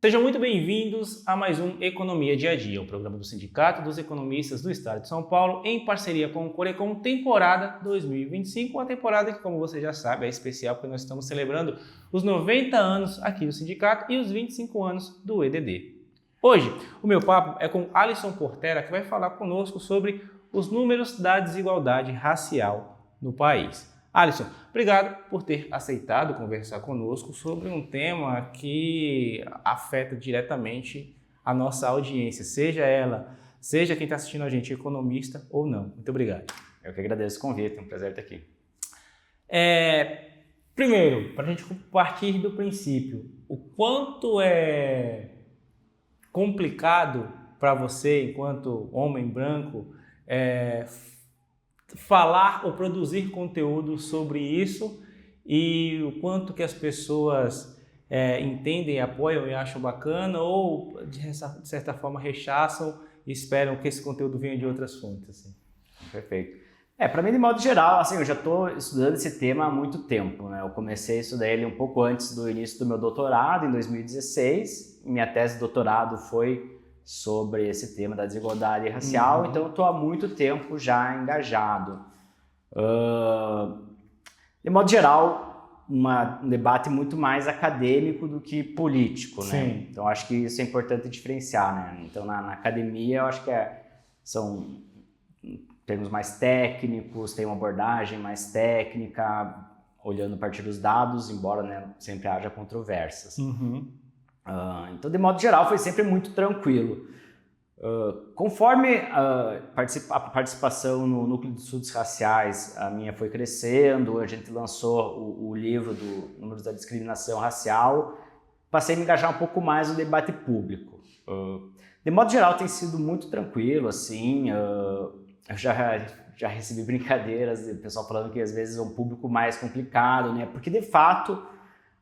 Sejam muito bem-vindos a mais um Economia Dia a Dia, o programa do Sindicato dos Economistas do Estado de São Paulo, em parceria com o Corecon, temporada 2025, uma temporada que, como você já sabe, é especial porque nós estamos celebrando os 90 anos aqui do sindicato e os 25 anos do EDD. Hoje, o meu papo é com Alisson Portela, que vai falar conosco sobre os números da desigualdade racial no país. Alisson, obrigado por ter aceitado conversar conosco sobre um tema que afeta diretamente a nossa audiência, seja quem está assistindo a gente, economista ou não. Muito obrigado. Eu que agradeço o convite, é um prazer estar aqui. Primeiro, para a gente partir do princípio, o quanto é complicado para você, enquanto homem branco, falar ou produzir conteúdo sobre isso e o quanto que as pessoas entendem, apoiam e acham bacana ou de certa forma rechaçam e esperam que esse conteúdo venha de outras fontes. Assim. Perfeito. Para mim, de modo geral, assim, eu já estou estudando esse tema há muito tempo, né? Eu comecei a estudar ele um pouco antes do início do meu doutorado, em 2016. Minha tese de doutorado foi sobre esse tema da desigualdade racial, então eu estou há muito tempo já engajado. De modo geral, um debate muito mais acadêmico do que político, né? Então acho que isso é importante diferenciar, né? Então na academia eu acho que são termos mais técnicos, tem uma abordagem mais técnica, olhando a partir dos dados, embora, né, sempre haja controvérsias. Então, de modo geral, foi sempre muito tranquilo. Conforme a participação no Núcleo de Estudos Raciais, a minha foi crescendo, a gente lançou o livro do Números da Discriminação Racial, passei a me engajar um pouco mais no debate público. De modo geral, tem sido muito tranquilo, assim, eu já recebi brincadeiras de pessoal falando que às vezes é um público mais complicado, né? Porque, de fato,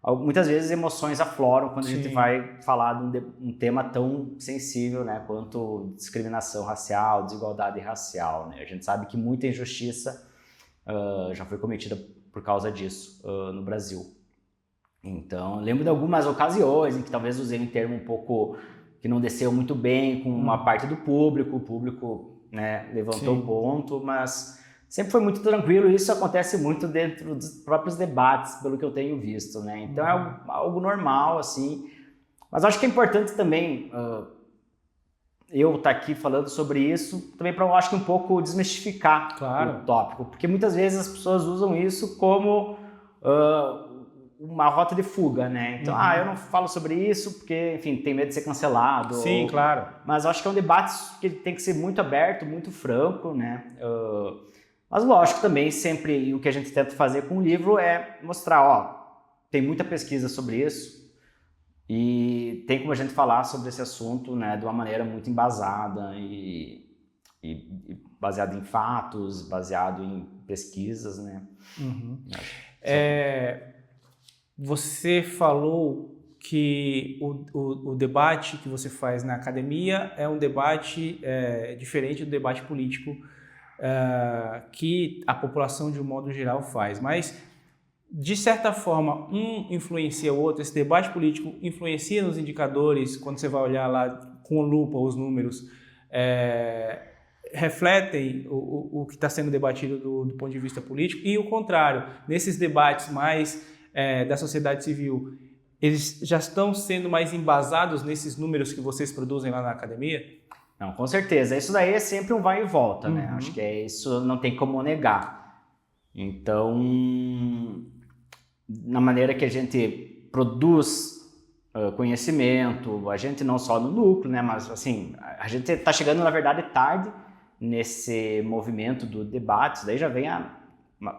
muitas vezes emoções afloram quando a gente vai falar de um tema tão sensível, né, quanto discriminação racial, desigualdade racial, né? A gente sabe que muita injustiça já foi cometida por causa disso no Brasil. Então, eu lembro de algumas ocasiões em que talvez usei um termo um pouco que não desceu muito bem com uma parte do público, o público, né, levantou o ponto, mas sempre foi muito tranquilo e isso acontece muito dentro dos próprios debates, pelo que eu tenho visto, né? Então é algo normal, assim. Mas acho que é importante também eu estar aqui falando sobre isso, também para eu acho que um pouco desmistificar o tópico, porque muitas vezes as pessoas usam isso como uma rota de fuga, né? Então, eu não falo sobre isso porque, enfim, tem medo de ser cancelado. Sim, claro. Mas eu acho que é um debate que tem que ser muito aberto, muito franco, né? Mas lógico também, sempre, e o que a gente tenta fazer com o livro é mostrar, tem muita pesquisa sobre isso e tem como a gente falar sobre esse assunto, né, de uma maneira muito embasada e baseado em fatos, baseado em pesquisas, né? Você falou que o debate que você faz na academia é um debate diferente do debate político que a população de um modo geral faz, mas de certa forma um influencia o outro, esse debate político influencia nos indicadores, quando você vai olhar lá com lupa os números, refletem o que está sendo debatido do ponto de vista político e o contrário, nesses debates mais da sociedade civil, eles já estão sendo mais embasados nesses números que vocês produzem lá na academia? Não, com certeza. Isso daí é sempre um vai e volta, né? Acho que isso não tem como negar. Então, na maneira que a gente produz conhecimento, a gente não só no núcleo, né? Mas, assim, a gente está chegando, na verdade, tarde nesse movimento do debate. Isso daí já vem há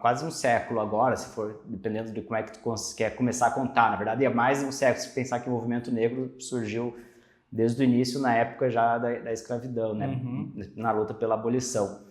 quase um século agora, se for, dependendo de como é que tu quer começar a contar. Na verdade, é mais de um século se pensar que o movimento negro surgiu desde o início, na época já da escravidão, né? Na luta pela abolição.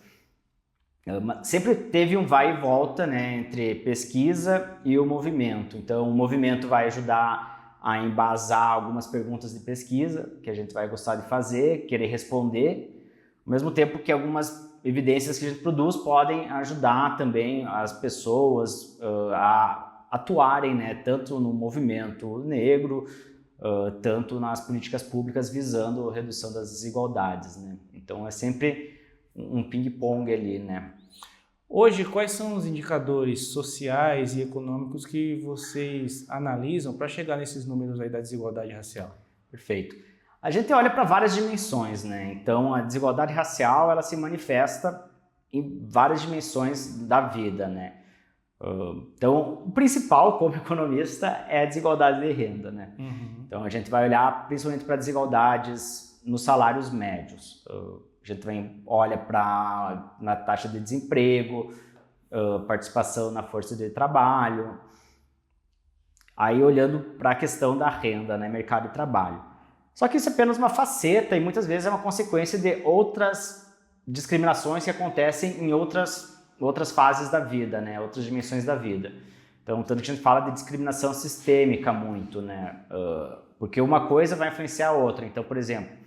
Sempre teve um vai e volta, né, entre pesquisa e o movimento. Então, o movimento vai ajudar a embasar algumas perguntas de pesquisa que a gente vai gostar de fazer, querer responder, ao mesmo tempo que algumas evidências que a gente produz podem ajudar também as pessoas a atuarem, né, tanto no movimento negro tanto nas políticas públicas visando a redução das desigualdades, né? Então é sempre um ping-pong ali, né? Hoje, quais são os indicadores sociais e econômicos que vocês analisam para chegar nesses números aí da desigualdade racial? Perfeito. A gente olha para várias dimensões, né? Então, a desigualdade racial, ela se manifesta em várias dimensões da vida, né? Então, o principal, como economista, é a desigualdade de renda, né? Então, a gente vai olhar principalmente para desigualdades nos salários médios. A gente olha na taxa de desemprego, participação na força de trabalho, aí olhando para a questão da renda, né, mercado de trabalho. Só que isso é apenas uma faceta e muitas vezes é uma consequência de outras discriminações que acontecem em outras fases da vida, né, outras dimensões da vida. Então, tanto que a gente fala de discriminação sistêmica muito, né, porque uma coisa vai influenciar a outra. Então, por exemplo,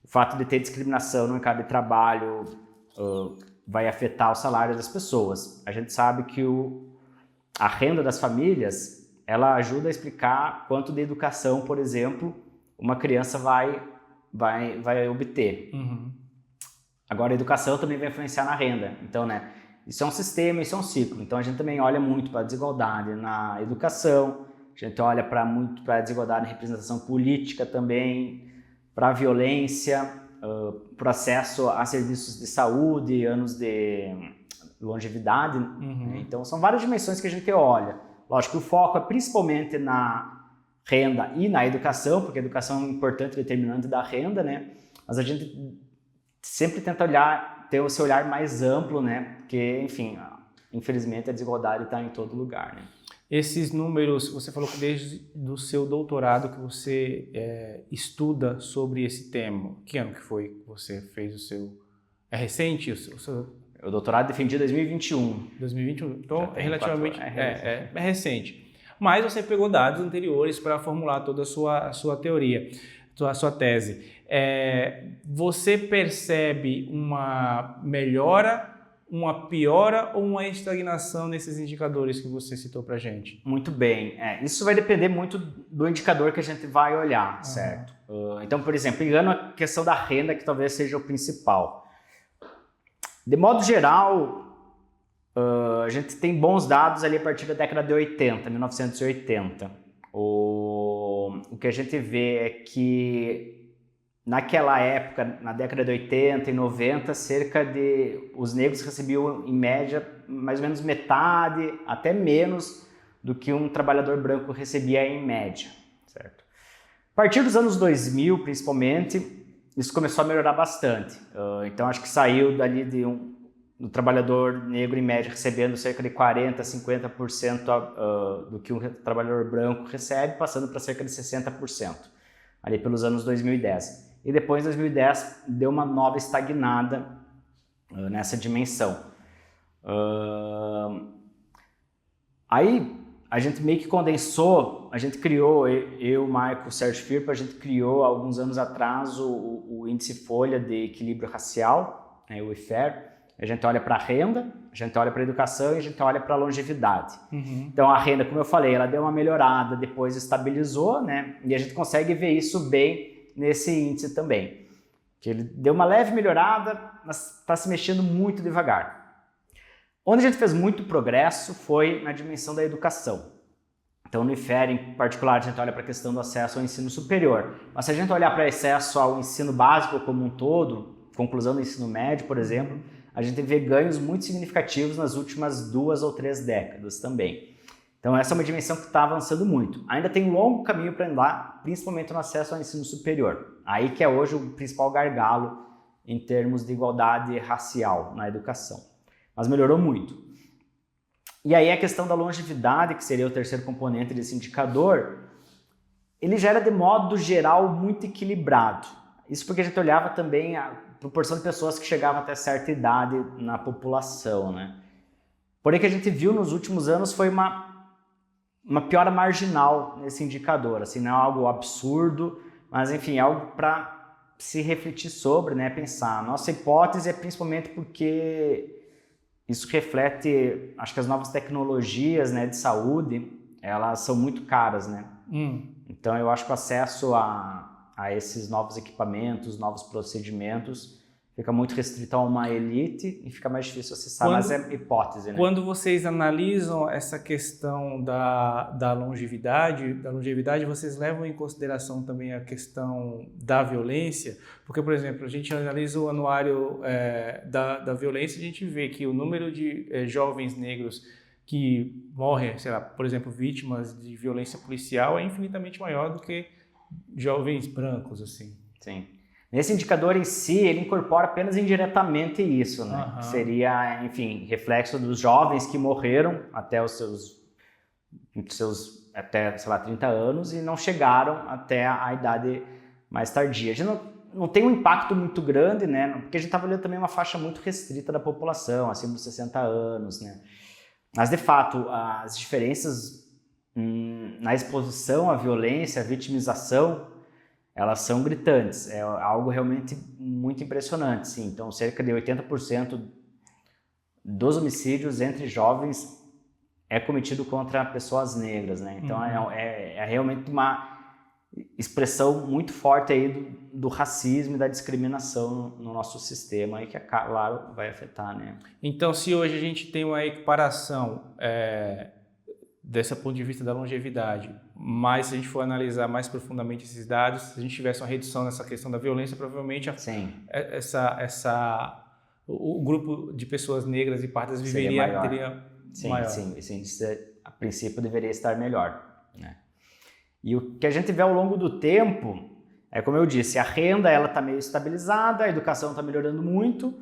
o fato de ter discriminação no mercado de trabalho vai afetar o salário das pessoas. A gente sabe que a renda das famílias, ela ajuda a explicar quanto de educação, por exemplo, uma criança vai obter. Agora, a educação também vai influenciar na renda. Então, né, isso é um sistema, isso é um ciclo. Então, a gente também olha muito para a desigualdade na educação, a gente olha muito para a desigualdade na representação política também, para a violência, para o acesso a serviços de saúde, anos de longevidade. Né? Então, são várias dimensões que a gente olha. Lógico que o foco é principalmente na renda e na educação, porque a educação é um importante determinante da renda, né? Mas a gente sempre tenta ter esse olhar mais amplo, né? Porque, enfim, infelizmente a desigualdade está em todo lugar, né? Esses números, você falou que desde o seu doutorado que você estuda sobre esse tema. Que ano que foi que você fez o seu... É recente o seu... O doutorado defendi em 2021. 2021, então é relativamente... É recente. Mas você pegou dados anteriores para formular toda a sua teoria, a sua tese. Você percebe uma melhora, uma piora ou uma estagnação nesses indicadores que você citou para a gente? Muito bem. Isso vai depender muito do indicador que a gente vai olhar, certo? Então, por exemplo, pegando a questão da renda, que talvez seja o principal. De modo geral, a gente tem bons dados ali a partir da década de 80, 1980. O que a gente vê é que naquela época, na década de 80 e 90, os negros recebiam, em média, mais ou menos metade, até menos, do que um trabalhador branco recebia em média, certo? A partir dos anos 2000, principalmente, isso começou a melhorar bastante. Então, acho que saiu dali do trabalhador negro, em média, recebendo cerca de 40%, 50% do que um trabalhador branco recebe, passando para cerca de 60%, ali pelos anos 2010. E depois, em 2010, deu uma nova estagnada nessa dimensão. Aí, a gente meio que condensou, a gente criou, eu, Michael, Sérgio Firpo, a gente criou, alguns anos atrás, o Índice Folha de Equilíbrio Racial, né, o IFER. A gente olha para a renda, a gente olha para a educação e a gente olha para a longevidade. Então, a renda, como eu falei, ela deu uma melhorada, depois estabilizou, né? E a gente consegue ver isso bem nesse índice também, que ele deu uma leve melhorada, mas está se mexendo muito devagar. Onde a gente fez muito progresso foi na dimensão da educação. Então, no IFER, em particular, a gente olha para a questão do acesso ao ensino superior. Mas se a gente olhar para o acesso ao ensino básico como um todo, conclusão do ensino médio, por exemplo, a gente vê ganhos muito significativos nas últimas 2 ou 3 décadas também. Então, essa é uma dimensão que está avançando muito. Ainda tem um longo caminho para andar, principalmente no acesso ao ensino superior. Aí que é hoje o principal gargalo em termos de igualdade racial na educação. Mas melhorou muito. E aí a questão da longevidade, que seria o terceiro componente desse indicador, ele já era de modo geral muito equilibrado. Isso porque a gente olhava também a proporção de pessoas que chegavam até certa idade na população, né? Porém, o que a gente viu nos últimos anos foi uma piora marginal nesse indicador, assim, não é algo absurdo, mas enfim, é algo para se refletir sobre, né, pensar. Nossa hipótese é principalmente porque isso reflete, acho que as novas tecnologias, né, de saúde, elas são muito caras, né? Então, eu acho que o acesso a esses novos equipamentos, novos procedimentos, fica muito restrito a uma elite e fica mais difícil acessar, mas é hipótese, né? Quando vocês analisam essa questão da longevidade, vocês levam em consideração também a questão da violência? Porque, por exemplo, a gente analisa o anuário da violência, a gente vê que o número de jovens negros que morrem, sei lá, por exemplo, vítimas de violência policial é infinitamente maior do que jovens brancos, assim. Sim. Nesse indicador em si, ele incorpora apenas indiretamente isso, né? Uhum. Seria, enfim, reflexo dos jovens que morreram até os seus até, sei lá, 30 anos e não chegaram até a idade mais tardia. A gente não tem um impacto muito grande, né? Porque a gente estava olhando também uma faixa muito restrita da população, acima dos 60 anos, né? Mas, de fato, as diferenças na exposição à violência, à vitimização, elas são gritantes, é algo realmente muito impressionante, sim. Então, cerca de 80% dos homicídios entre jovens é cometido contra pessoas negras, né? Então, é realmente uma expressão muito forte aí do racismo e da discriminação no nosso sistema e que, claro, vai afetar, né? Então, se hoje a gente tem uma equiparação desse ponto de vista da longevidade, mas se a gente for analisar mais profundamente esses dados, se a gente tivesse uma redução nessa questão da violência, provavelmente o grupo de pessoas negras e pardas teria maior. Sim, esse índice, a princípio, deveria estar melhor, né? E o que a gente vê ao longo do tempo é, como eu disse, a renda está meio estabilizada, a educação está melhorando muito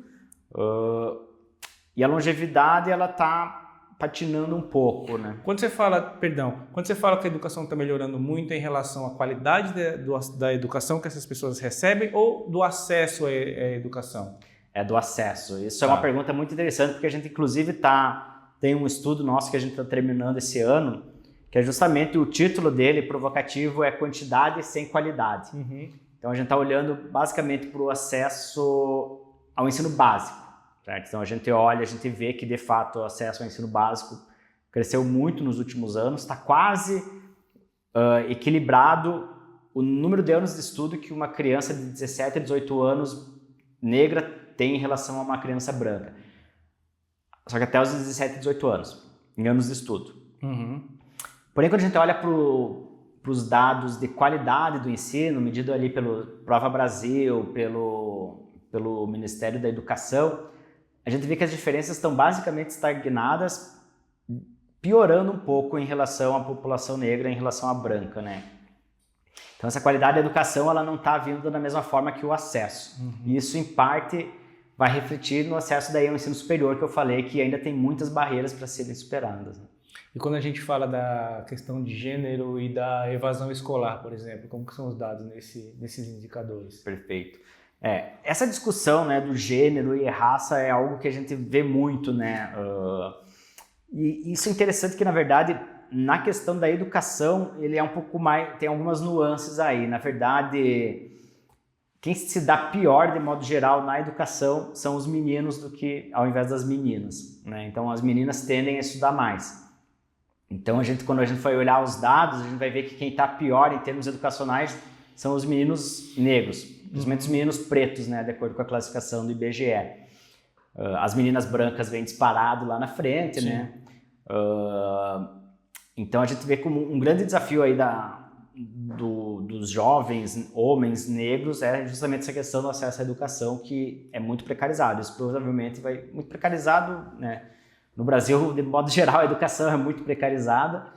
e a longevidade ela está patinando um pouco, né? Quando você fala que a educação está melhorando muito em relação à qualidade da educação que essas pessoas recebem ou do acesso à educação? É do acesso. Isso é uma pergunta muito interessante, porque a gente inclusive tem um estudo nosso que a gente está terminando esse ano, que é justamente o título dele, provocativo, é quantidade sem qualidade. Uhum. Então a gente está olhando basicamente para o acesso ao ensino básico. Certo? Então a gente vê que de fato o acesso ao ensino básico cresceu muito nos últimos anos, está quase equilibrado o número de anos de estudo que uma criança de 17 a 18 anos negra tem em relação a uma criança branca. Só que até os 17 a 18 anos, em anos de estudo. Uhum. Porém, quando a gente olha para os dados de qualidade do ensino, medido ali pelo Prova Brasil, pelo Ministério da Educação, a gente vê que as diferenças estão basicamente estagnadas, piorando um pouco em relação à população negra, em relação à branca, né? Então, essa qualidade da educação ela não está vindo da mesma forma que o acesso. Uhum. E isso, em parte, vai refletir no acesso daí ao ensino superior, que eu falei que ainda tem muitas barreiras para serem superadas, né? E quando a gente fala da questão de gênero e da evasão escolar, por exemplo, como que são os dados nesses indicadores? Perfeito. Essa discussão, né, do gênero e raça é algo que a gente vê muito, né? E isso é interessante que, na verdade, na questão da educação, ele é um pouco mais... tem algumas nuances aí. Na verdade, quem se dá pior, de modo geral, na educação são os meninos ao invés das meninas, né? Então, as meninas tendem a estudar mais. Então, quando a gente for olhar os dados, a gente vai ver que quem está pior em termos educacionais são os meninos negros, principalmente os meninos pretos, né, de acordo com a classificação do IBGE. As meninas brancas vêm disparado lá na frente, sim, né? Então a gente vê como um grande desafio aí dos jovens homens negros é justamente essa questão do acesso à educação, que é muito precarizado. Isso provavelmente vai muito precarizado, né? No Brasil, de modo geral, a educação é muito precarizada.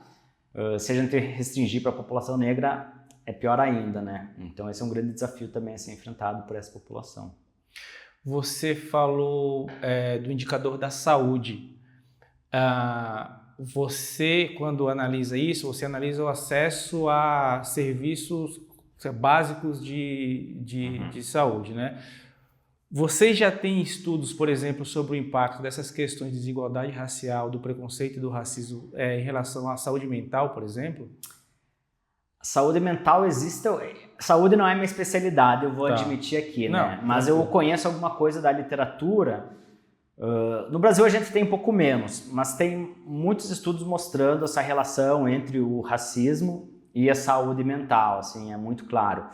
Se a gente restringir para a população negra, é pior ainda, né? Então esse é um grande desafio também a ser enfrentado por essa população. Você falou do indicador da saúde. Você, quando analisa isso, você analisa o acesso a serviços básicos de saúde, né? Vocês já têm estudos, por exemplo, sobre o impacto dessas questões de desigualdade racial, do preconceito e do racismo em relação à saúde mental, por exemplo? Saúde mental existe... Saúde não é minha especialidade, eu vou admitir aqui, né? Não, mas eu conheço alguma coisa da literatura. No Brasil a gente tem um pouco menos, mas tem muitos estudos mostrando essa relação entre o racismo e a saúde mental, assim, é muito claro.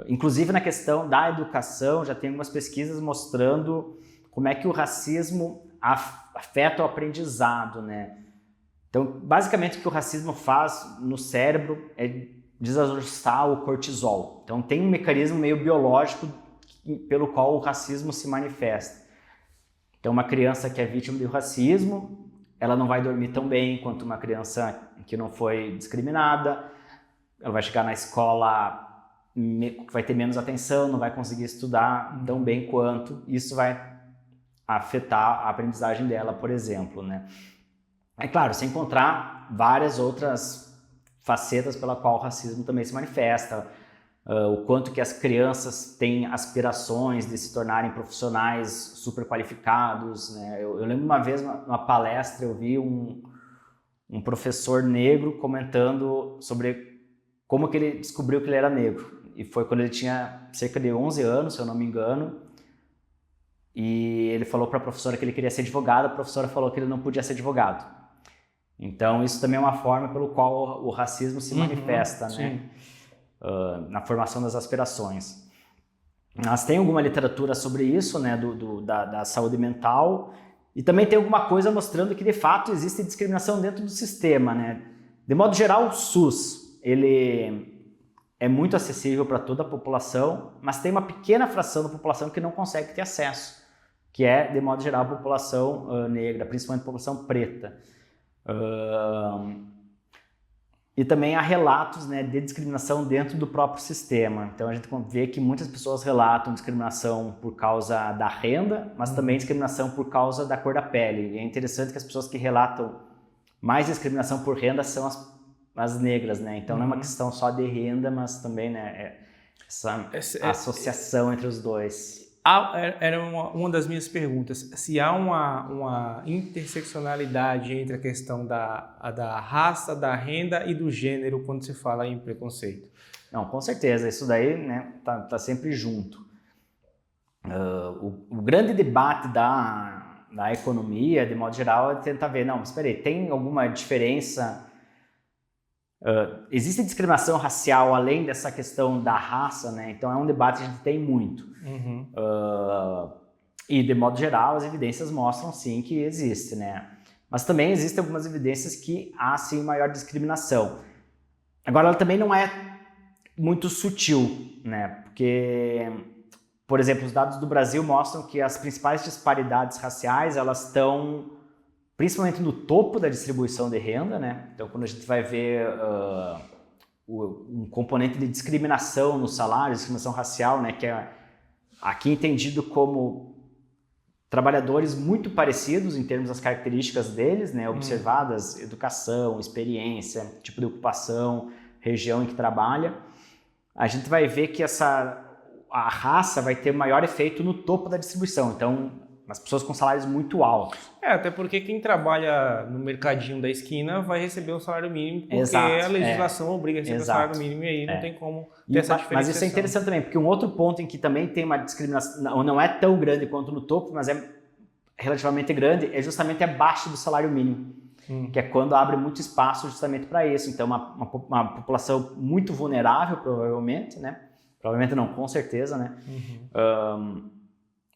Inclusive na questão da educação, já tem algumas pesquisas mostrando como é que o racismo afeta o aprendizado, né? Então, basicamente o que o racismo faz no cérebro é desajustar o cortisol. Então tem um mecanismo meio biológico pelo qual o racismo se manifesta. Então uma criança que é vítima do racismo, ela não vai dormir tão bem quanto uma criança que não foi discriminada, ela vai chegar na escola, vai ter menos atenção, não vai conseguir estudar tão bem quanto, isso vai afetar a aprendizagem dela, por exemplo, né? É claro, sem encontrar várias outras facetas pela qual o racismo também se manifesta, o quanto que as crianças têm aspirações de se tornarem profissionais super qualificados, né? Eu lembro uma vez, numa palestra, eu vi um professor negro comentando sobre como que ele descobriu que ele era negro. E foi quando ele tinha cerca de 11 anos, se eu não me engano, e ele falou para a professora que ele queria ser advogado, a professora falou que ele não podia ser advogado. Então isso também é uma forma pelo qual o racismo se manifesta, né? Na formação das aspirações. Mas tem alguma literatura sobre isso, né, da saúde mental, e também tem alguma coisa mostrando que de fato existe discriminação dentro do sistema, né? De modo geral, o SUS, ele é muito acessível para toda a população, mas tem uma pequena fração da população que não consegue ter acesso, que é, de modo geral, a população negra, principalmente a população preta. E também há relatos, né, de discriminação dentro do próprio sistema. Então a gente vê que muitas pessoas relatam discriminação por causa da renda, mas também discriminação por causa da cor da pele. E é interessante que as pessoas que relatam mais discriminação por renda são as negras, né? Então não é uma questão só de renda, mas também, né, essa associação entre os dois. Era uma das minhas perguntas, se há uma interseccionalidade entre a questão da raça, da renda e do gênero quando se fala em preconceito. Não, com certeza, isso daí, né, tá sempre junto. O grande debate da economia, de modo geral, é tentar ver, não, mas espera aí, tem alguma diferença? Existe discriminação racial além dessa questão da raça, né? Então é um debate que a gente tem muito. E de modo geral as evidências mostram sim que existe, né? Mas também existem algumas evidências que há sim maior discriminação. Agora ela também não é muito sutil, né? Porque, por exemplo, os dados do Brasil mostram que as principais disparidades raciais elas estão principalmente no topo da distribuição de renda, né? Então, quando a gente vai ver um componente de discriminação no salário, discriminação racial, né? Que é aqui entendido como trabalhadores muito parecidos em termos das características deles, né? Observadas educação, experiência, tipo de ocupação, região em que trabalha. A gente vai ver que a raça vai ter maior efeito no topo da distribuição. Então, as pessoas com salários muito altos. Até porque quem trabalha no mercadinho da esquina vai receber um salário mínimo, porque a legislação obriga a receber um salário mínimo e aí não tem como ter essa diferença. Mas isso é interessante também, porque um outro ponto em que também tem uma discriminação, não é tão grande quanto no topo, mas é relativamente grande, é justamente abaixo do salário mínimo, que é quando abre muito espaço justamente para isso. Então, uma população muito vulnerável, provavelmente, né? Provavelmente não, com certeza, né?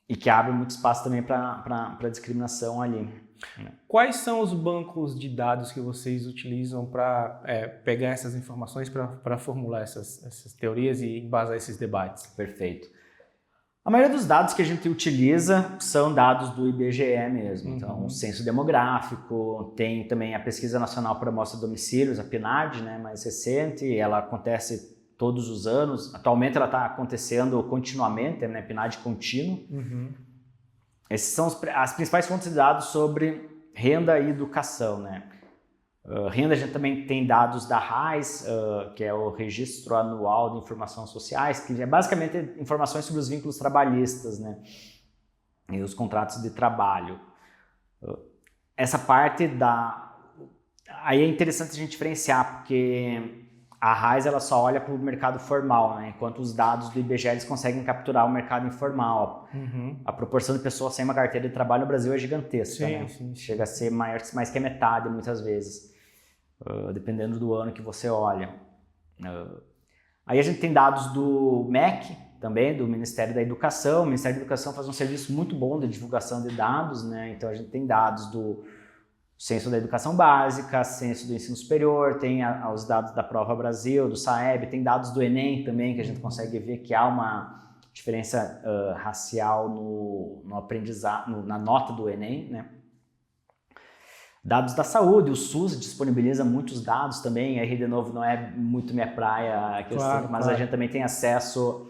E que abre muito espaço também para discriminação ali. Quais são os bancos de dados que vocês utilizam para pegar essas informações, para formular essas teorias e embasar esses debates? Perfeito. A maioria dos dados que a gente utiliza são dados do IBGE mesmo. Então, o censo demográfico, tem também a Pesquisa Nacional por Amostra de Domicílios, a PNAD, né, mais recente, ela acontece todos os anos. Atualmente ela está acontecendo continuamente, né? PNAD contínuo. Essas são as principais fontes de dados sobre renda e educação, né? Renda, a gente também tem dados da RAIS, que é o Registro Anual de Informações Sociais, que é basicamente informações sobre os vínculos trabalhistas, né? E os contratos de trabalho. Essa parte aí é interessante a gente diferenciar, porque a RAIS ela só olha para o mercado formal, né? Enquanto os dados do IBGE eles conseguem capturar o mercado informal. A proporção de pessoas sem uma carteira de trabalho no Brasil é gigantesca, né? Chega a ser mais que a metade muitas vezes, dependendo do ano que você olha. Aí a gente tem dados do MEC, também, do Ministério da Educação. O Ministério da Educação faz um serviço muito bom de divulgação de dados, né? Então a gente tem dados do Censo da Educação Básica, Censo do Ensino Superior, tem os dados da Prova Brasil, do SAEB, tem dados do Enem também, que a gente consegue ver que há uma diferença racial no aprendizado, na nota do Enem, né? Dados da saúde, o SUS disponibiliza muitos dados também, aí de novo não é muito minha praia a questão, mas a gente também tem acesso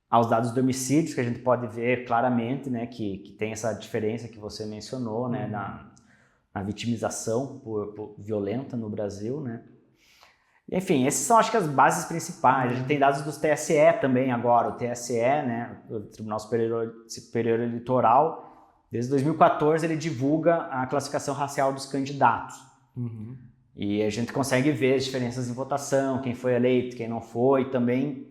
aos dados de homicídios, que a gente pode ver claramente, né, que tem essa diferença que você mencionou, né, na vitimização por violenta no Brasil, né. Enfim, essas são, acho que, as bases principais. A gente tem dados do TSE também agora, o TSE, né, o Tribunal Superior Eleitoral, desde 2014 ele divulga a classificação racial dos candidatos. E a gente consegue ver as diferenças em votação, quem foi eleito, quem não foi, também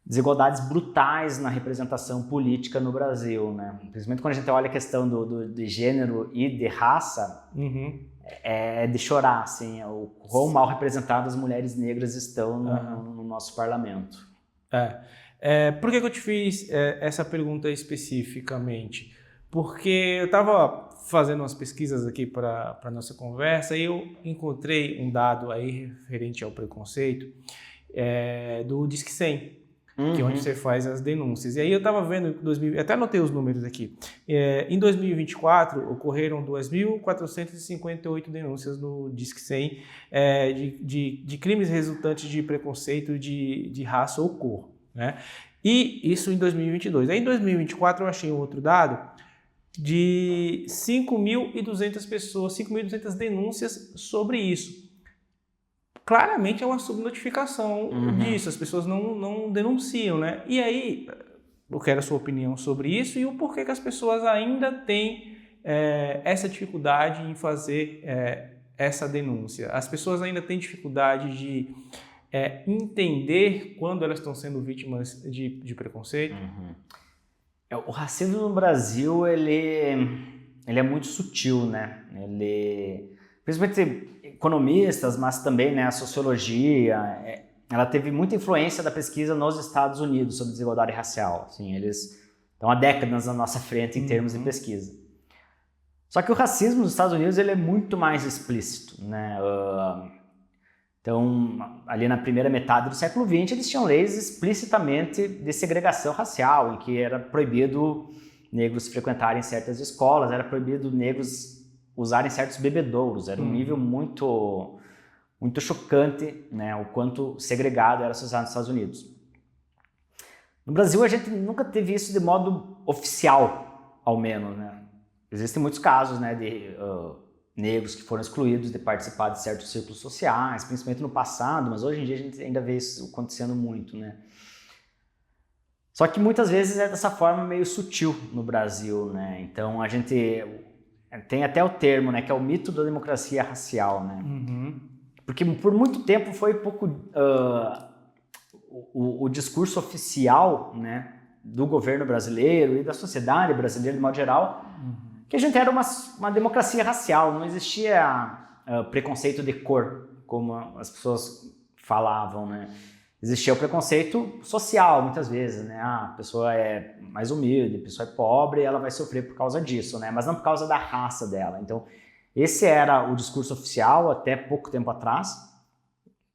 desigualdades brutais na representação política no Brasil, né? Principalmente quando a gente olha a questão de gênero e de raça, é de chorar, assim, o quão mal representadas as mulheres negras estão no nosso parlamento. Por que eu te fiz essa pergunta especificamente? Porque eu estava fazendo umas pesquisas aqui para a nossa conversa e eu encontrei um dado aí referente ao preconceito do Disque 100. Que é onde você faz as denúncias. E aí eu estava vendo, até anotei os números aqui, em 2024 ocorreram 2.458 denúncias no Disque 100 de crimes resultantes de preconceito de raça ou cor, né? E isso em 2022. Aí em 2024 eu achei um outro dado de 5.200 pessoas, 5.200 denúncias sobre isso. Claramente é uma subnotificação disso, as pessoas não denunciam, né? E aí, eu quero a sua opinião sobre isso e o porquê que as pessoas ainda têm essa dificuldade em fazer essa denúncia. As pessoas ainda têm dificuldade de entender quando elas estão sendo vítimas de preconceito. O racismo no Brasil, ele é muito sutil, né? Principalmente economistas, mas também, né, a sociologia, ela teve muita influência da pesquisa nos Estados Unidos sobre desigualdade racial. Assim, eles estão há décadas na nossa frente em termos de pesquisa. Só que o racismo nos Estados Unidos ele é muito mais explícito, né? Então, ali na primeira metade do século XX, eles tinham leis explicitamente de segregação racial, em que era proibido negros frequentarem certas escolas, era proibido negros usarem certos bebedouros, era um nível muito, muito chocante, né, o quanto segregado era a sociedade nos Estados Unidos. No Brasil, a gente nunca teve isso de modo oficial, ao menos, né. Existem muitos casos, né, de negros que foram excluídos de participar de certos círculos sociais, principalmente no passado, mas hoje em dia a gente ainda vê isso acontecendo muito, né. Só que muitas vezes é dessa forma meio sutil no Brasil, né, então a gente tem até o termo, né, que é o mito da democracia racial, né? Porque por muito tempo foi pouco o discurso oficial, né, do governo brasileiro e da sociedade brasileira de modo geral, que a gente era uma democracia racial, não existia preconceito de cor, como as pessoas falavam, né? Existia o preconceito social, muitas vezes, né? A pessoa é mais humilde, a pessoa é pobre e ela vai sofrer por causa disso, né? Mas não por causa da raça dela. Então, esse era o discurso oficial até pouco tempo atrás.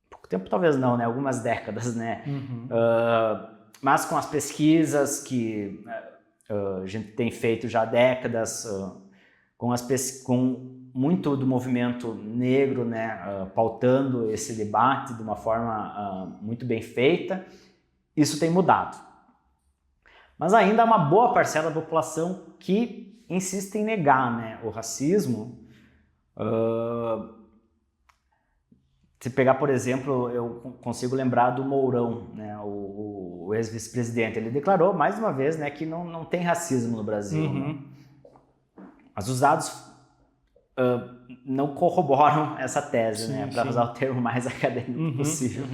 Pouco tempo talvez não, né? Algumas décadas, né? Mas com as pesquisas que a gente tem feito já há décadas, com muito do movimento negro, né, pautando esse debate de uma forma muito bem feita, isso tem mudado. Mas ainda há uma boa parcela da população que insiste em negar, né, o racismo. Se pegar, por exemplo, eu consigo lembrar do Mourão, né, o ex-vice-presidente, ele declarou mais uma vez, né, que não tem racismo no Brasil. Né? Mas os dados não corroboram essa tese, né, para usar o termo mais acadêmico possível.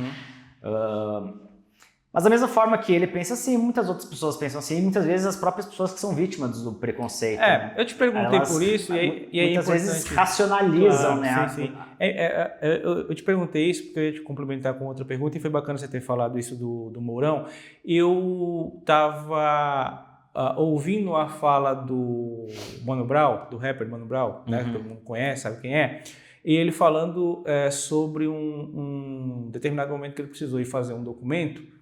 Mas da mesma forma que ele pensa assim, muitas outras pessoas pensam assim, e muitas vezes as próprias pessoas que são vítimas do preconceito. Né? Eu te perguntei por isso, e é muitas importante... vezes racionalizam, né? Sim. Eu te perguntei isso porque eu ia te complementar com outra pergunta, e foi bacana você ter falado isso do Mourão. Eu estava ouvindo a fala do Mano Brown, do rapper Mano Brown, né, que todo mundo conhece, sabe quem é, e ele falando sobre um determinado momento que ele precisou ir fazer um documento,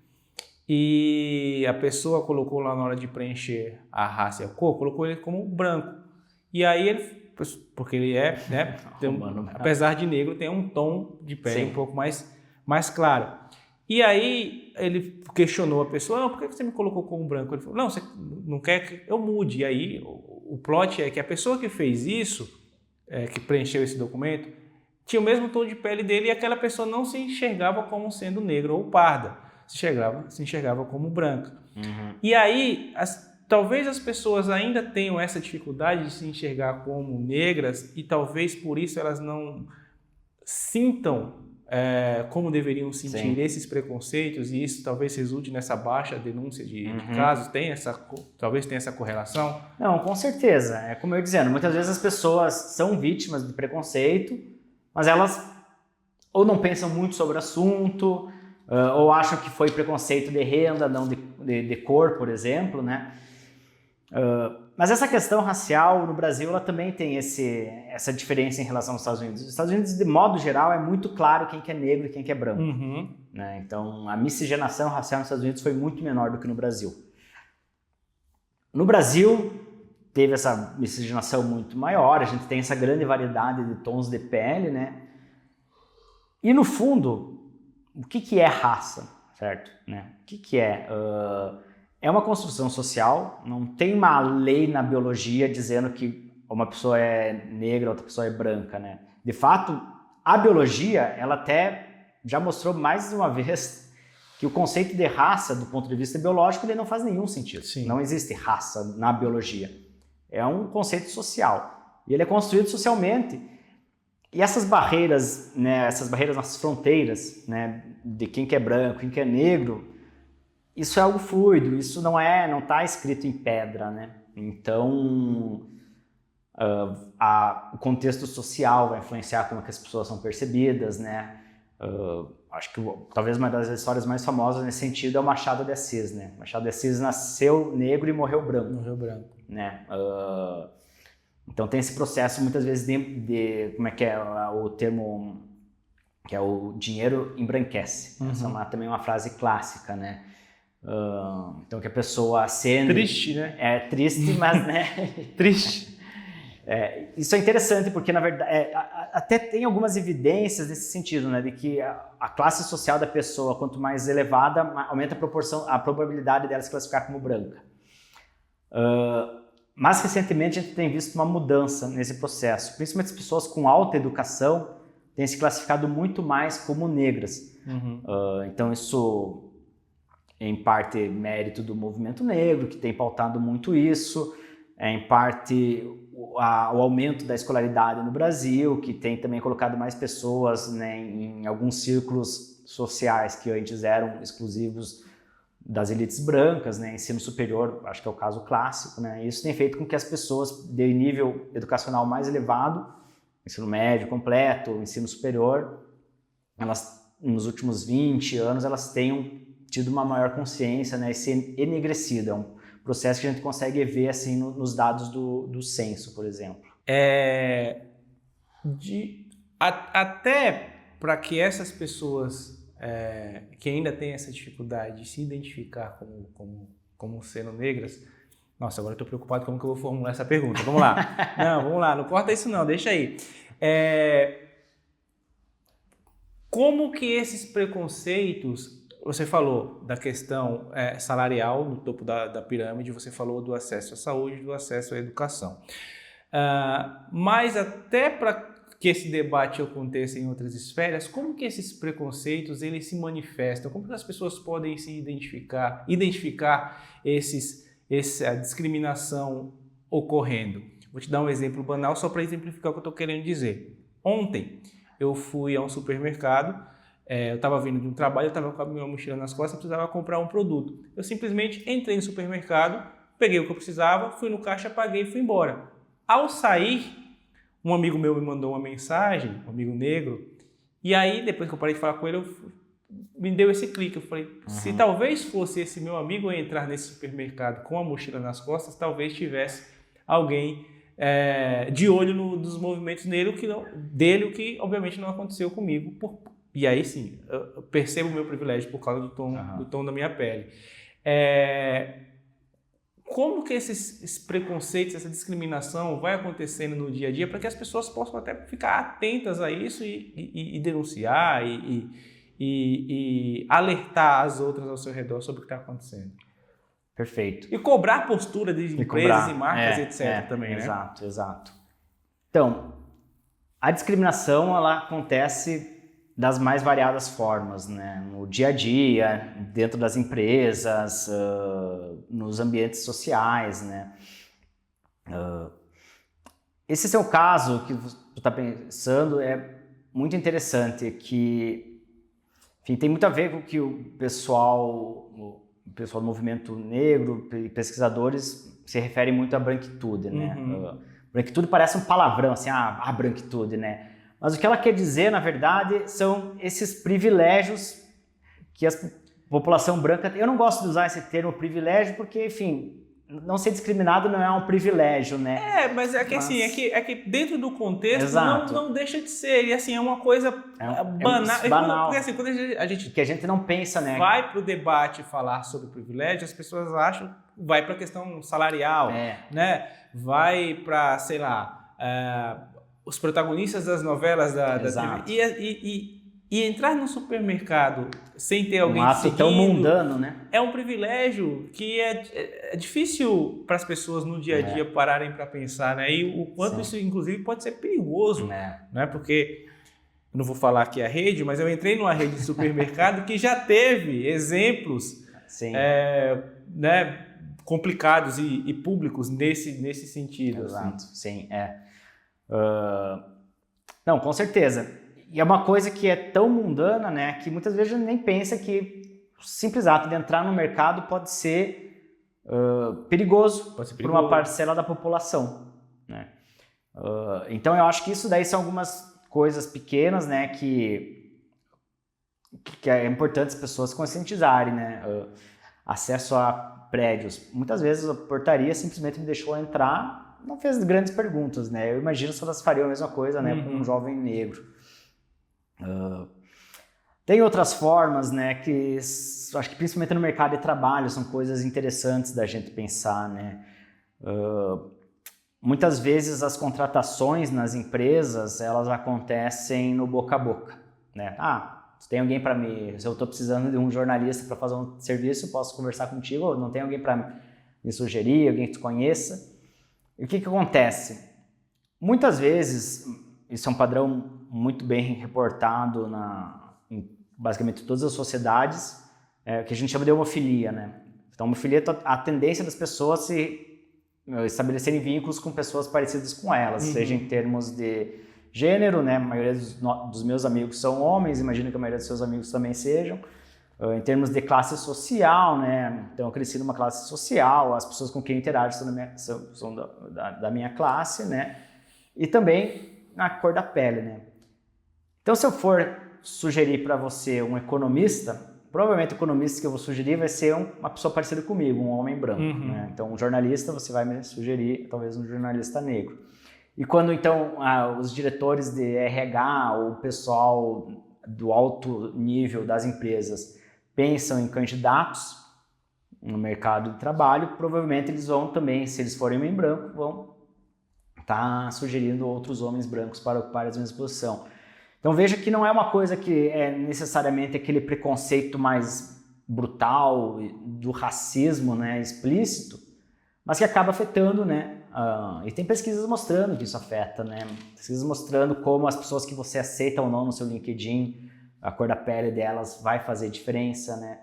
e a pessoa colocou lá na hora de preencher a raça e a cor, colocou ele como branco. E aí ele, porque ele né, apesar de negro, tem um tom de pele um pouco mais claro. E aí ele questionou a pessoa, não, por que você me colocou como branco? Ele falou, não, você não quer que eu mude. E aí o plot é que a pessoa que fez isso, que preencheu esse documento, tinha o mesmo tom de pele dele, e aquela pessoa não se enxergava como sendo negra ou parda. Se enxergava como branca. E aí, talvez as pessoas ainda tenham essa dificuldade de se enxergar como negras, e talvez por isso elas não sintam como deveriam sentir esses preconceitos, e isso talvez resulte nessa baixa denúncia de casos. Talvez tenha essa correlação? Não, com certeza. É como eu ia dizendo, muitas vezes as pessoas são vítimas de preconceito, mas elas ou não pensam muito sobre o assunto, ou acham que foi preconceito de renda, não de cor, por exemplo, né? Mas essa questão racial no Brasil, ela também tem essa diferença em relação aos Estados Unidos. Os Estados Unidos, de modo geral, é muito claro quem que é negro e quem que é branco. Né? Então, a miscigenação racial nos Estados Unidos foi muito menor do que no Brasil. No Brasil, teve essa miscigenação muito maior, a gente tem essa grande variedade de tons de pele, né? E, no fundo, o que é raça, certo? Né? O que é? É uma construção social, não tem uma lei na biologia dizendo que uma pessoa é negra, outra pessoa é branca, né? De fato, a biologia, ela até já mostrou mais de uma vez que o conceito de raça, do ponto de vista biológico, ele não faz nenhum sentido. Sim. Não existe raça na biologia. É um conceito social. E ele é construído socialmente. E essas barreiras, né, nas fronteiras, né, de quem que é branco, quem que é negro, isso é algo fluido, isso não está escrito em pedra, né? Então, o contexto social vai influenciar como que as pessoas são percebidas, né? Acho que talvez uma das histórias mais famosas nesse sentido é o Machado de Assis, né? Machado de Assis nasceu negro e morreu branco. Né? Então tem esse processo muitas vezes de como é que é o termo, que é o dinheiro embranquece. Essa é também uma frase clássica, né? Então que a pessoa sendo... Triste, né? É triste, mas né? Triste. Isso é interessante porque, na verdade, até tem algumas evidências nesse sentido, né? De que a classe social da pessoa, quanto mais elevada, aumenta a probabilidade dela se classificar como branca. Mas recentemente a gente tem visto uma mudança nesse processo, principalmente as pessoas com alta educação têm se classificado muito mais como negras. Então isso é em parte mérito do movimento negro, que tem pautado muito isso, em parte o aumento da escolaridade no Brasil, que tem também colocado mais pessoas, né, em alguns círculos sociais que antes eram exclusivos das elites brancas, né, ensino superior, acho que é o caso clássico, né, isso tem feito com que as pessoas de nível educacional mais elevado, ensino médio completo, ensino superior, elas, nos últimos 20 anos, elas tenham tido uma maior consciência, né, e ser enegrecido. É um processo que a gente consegue ver assim nos dados do censo, por exemplo. Até para que essas pessoas que ainda têm essa dificuldade de se identificar como sendo negras... Nossa, agora eu estou preocupado como que eu vou formular essa pergunta. Vamos lá. Vamos lá, não corta isso não, deixa aí. Como que esses preconceitos... Você falou da questão salarial no topo da pirâmide, você falou do acesso à saúde, do acesso à educação. Mas até para que esse debate aconteça em outras esferas, como que esses preconceitos eles se manifestam? Como que as pessoas podem se identificar essa discriminação ocorrendo? Vou te dar um exemplo banal só para exemplificar o que eu estou querendo dizer. Ontem eu fui a um supermercado eu estava vindo de um trabalho, eu estava com a minha mochila nas costas, eu precisava comprar um produto. Eu simplesmente entrei no supermercado, peguei o que eu precisava, fui no caixa, paguei e fui embora. Ao sair, um amigo meu me mandou uma mensagem, um amigo negro, e aí, depois que eu parei de falar com ele, me deu esse clique. Eu falei, se talvez fosse esse meu amigo eu entrar nesse supermercado com a mochila nas costas, talvez tivesse alguém de olho nos movimentos dele, o que obviamente não aconteceu comigo. E aí sim, eu percebo o meu privilégio por causa do tom da minha pele. Como que esses preconceitos, essa discriminação vai acontecendo no dia a dia para que as pessoas possam até ficar atentas a isso e denunciar e alertar as outras ao seu redor sobre o que está acontecendo? Perfeito. E cobrar postura de empresas e marcas, etc. também, né? Exato, exato. Então, a discriminação, ela acontece das mais variadas formas, né? No dia a dia, dentro das empresas, nos ambientes sociais, né? Esse seu caso que você está pensando é muito interessante, que, enfim, tem muito a ver com o que o pessoal do movimento negro e pesquisadores se referem muito à branquitude, né? Branquitude parece um palavrão, assim, a branquitude, né? Mas o que ela quer dizer, na verdade, são esses privilégios que a população branca... Eu não gosto de usar esse termo privilégio porque, enfim, não ser discriminado não é um privilégio, né? Mas assim, é que dentro do contexto não deixa de ser. E assim, é uma coisa banal. Porque assim, quando a gente... Que a gente não pensa, né? Vai para o debate falar sobre privilégio, as pessoas acham... Vai para a questão salarial, né? Vai para, sei lá... os protagonistas das novelas da TV. E entrar no supermercado sem ter alguém seguindo... tão mundano, né? É um privilégio que é difícil para as pessoas no dia a dia pararem para pensar, né? E o quanto isso, inclusive, pode ser perigoso, né? Porque, eu não vou falar aqui a rede, mas eu entrei numa rede de supermercado que já teve exemplos né, complicados e públicos nesse sentido. Exato, assim. Sim, Não, com certeza. E é uma coisa que é tão mundana, né, que muitas vezes a gente nem pensa que o simples ato de entrar no mercado pode ser perigoso para uma parcela da população, né? Então eu acho que isso daí são algumas coisas pequenas, né, que é importante as pessoas conscientizarem, né? Acesso a prédios. Muitas vezes a portaria simplesmente me deixou entrar, não fez grandes perguntas, né? Eu imagino se elas fariam a mesma coisa, né, com um jovem negro. Tem outras formas, né, que acho que principalmente no mercado de trabalho são coisas interessantes da gente pensar, né? Muitas vezes as contratações nas empresas, elas acontecem no boca a boca, né? Se tem alguém para se eu estou precisando de um jornalista para fazer um serviço, eu posso conversar contigo, ou não tem alguém para me sugerir, alguém que tu conheça. E o que acontece? Muitas vezes, isso é um padrão muito bem reportado em basicamente todas as sociedades, que a gente chama de homofilia, né? Então, homofilia é a tendência das pessoas se estabelecerem vínculos com pessoas parecidas com elas, seja em termos de gênero, né? A maioria dos meus amigos são homens, imagino que a maioria dos seus amigos também sejam. Em termos de classe social, né? Então, eu cresci numa classe social, as pessoas com quem eu interajo são da minha classe, né? E também na cor da pele, né? Então, se eu for sugerir para você um economista, provavelmente o economista que eu vou sugerir vai ser uma pessoa parecida comigo, um homem branco, né? Então, um jornalista, você vai me sugerir talvez um jornalista negro. E quando, então, os diretores de RH ou o pessoal do alto nível das empresas pensam em candidatos no mercado de trabalho, provavelmente eles vão também, se eles forem homem branco, vão estar sugerindo outros homens brancos para ocupar a mesma posição. Então veja que não é uma coisa que é necessariamente aquele preconceito mais brutal do racismo, né, explícito, mas que acaba afetando, né? E tem pesquisas mostrando que isso afeta, né? Pesquisas mostrando como as pessoas que você aceita ou não no seu LinkedIn, a cor da pele delas vai fazer diferença, né?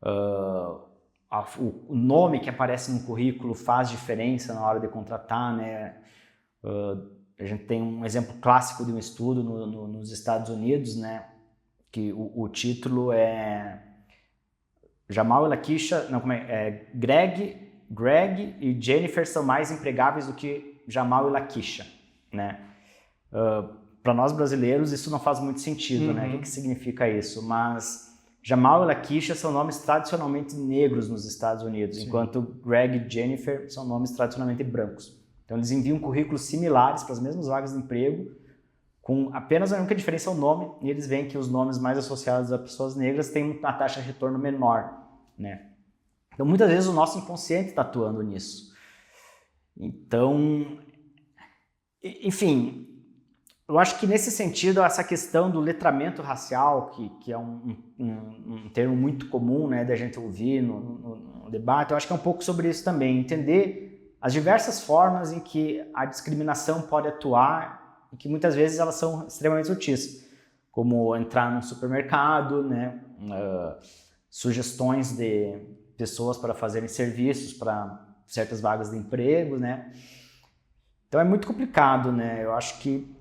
O nome que aparece no currículo faz diferença na hora de contratar, né? A gente tem um exemplo clássico de um estudo nos Estados Unidos, né, que o título é Jamal e Lakeisha, não, Greg e Jennifer são mais empregáveis do que Jamal e Lakeisha, né? Para nós brasileiros isso não faz muito sentido, né? O que significa isso? Mas Jamal e Lakeisha são nomes tradicionalmente negros nos Estados Unidos, enquanto Greg e Jennifer são nomes tradicionalmente brancos. Então eles enviam currículos similares para as mesmas vagas de emprego, com apenas a única diferença é o nome, e eles veem que os nomes mais associados a pessoas negras têm uma taxa de retorno menor, né? Então muitas vezes o nosso inconsciente está atuando nisso. Então, enfim, eu acho que nesse sentido essa questão do letramento racial, que é um termo muito comum, né, da gente ouvir no debate, eu acho que é um pouco sobre isso também, entender as diversas formas em que a discriminação pode atuar e que muitas vezes elas são extremamente sutis, como entrar num supermercado, né, sugestões de pessoas para fazerem serviços para certas vagas de emprego, né. Então é muito complicado, né, eu acho que,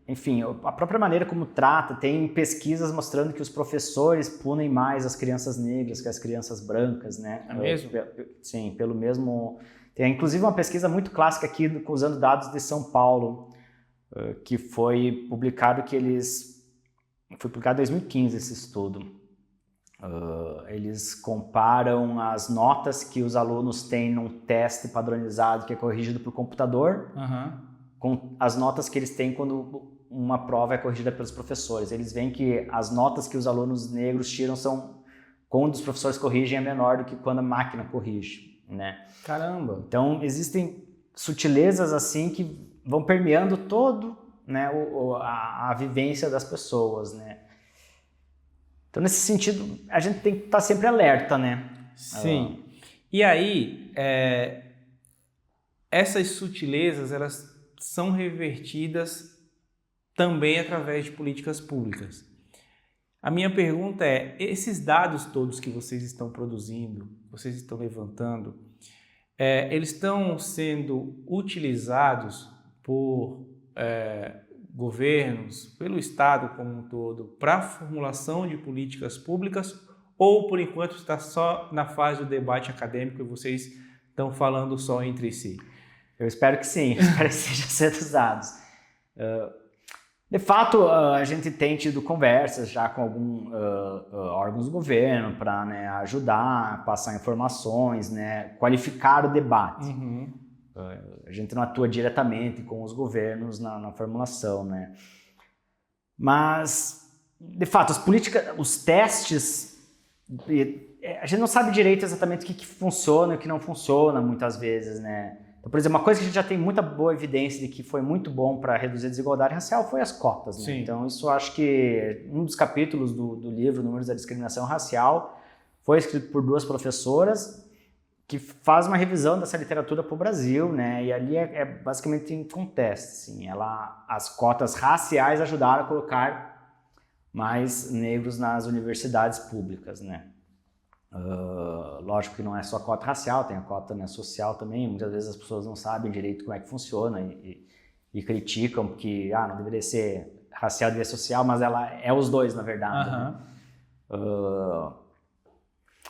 enfim, a própria maneira como trata, tem pesquisas mostrando que os professores punem mais as crianças negras que as crianças brancas, né. É mesmo? Sim, pelo mesmo... Tem inclusive uma pesquisa muito clássica aqui, usando dados de São Paulo, que foi publicado Foi publicado em 2015 esse estudo. Eles comparam as notas que os alunos têm num teste padronizado que é corrigido por computador com as notas que eles têm quando uma prova é corrigida pelos professores. Eles veem que as notas que os alunos negros tiram quando os professores corrigem, é menor do que quando a máquina corrige, né? Caramba! Então, existem sutilezas assim que vão permeando todo, né, a vivência das pessoas, né? Então, nesse sentido, a gente tem que estar sempre alerta, né? Sim. E aí, essas sutilezas, elas são revertidas também através de políticas públicas. A minha pergunta é, esses dados todos que vocês estão produzindo, vocês estão levantando, eles estão sendo utilizados por governos, pelo Estado como um todo, para a formulação de políticas públicas, ou por enquanto está só na fase do debate acadêmico e vocês estão falando só entre si? Eu espero que sim, espero que sejam sendo usados. De fato, a gente tem tido conversas já com alguns órgãos do governo para, né, ajudar, passar informações, né, qualificar o debate. A gente não atua diretamente com os governos na formulação, né? Mas, de fato, as políticas, os testes, a gente não sabe direito exatamente o que funciona e o que não funciona muitas vezes, né? Então, por exemplo, uma coisa que a gente já tem muita boa evidência de que foi muito bom para reduzir a desigualdade racial foi as cotas, né? Então, isso eu acho que um dos capítulos do livro Números da Discriminação Racial foi escrito por 2 professoras que faz uma revisão dessa literatura para o Brasil, né? E ali basicamente em contexto, assim. As cotas raciais ajudaram a colocar mais negros nas universidades públicas, né? Lógico que não é só a cota racial, tem a cota, né, social também. Muitas vezes as pessoas não sabem direito como é que funciona e criticam que não deveria ser racial, deveria ser social, mas ela é os dois, na verdade. Né?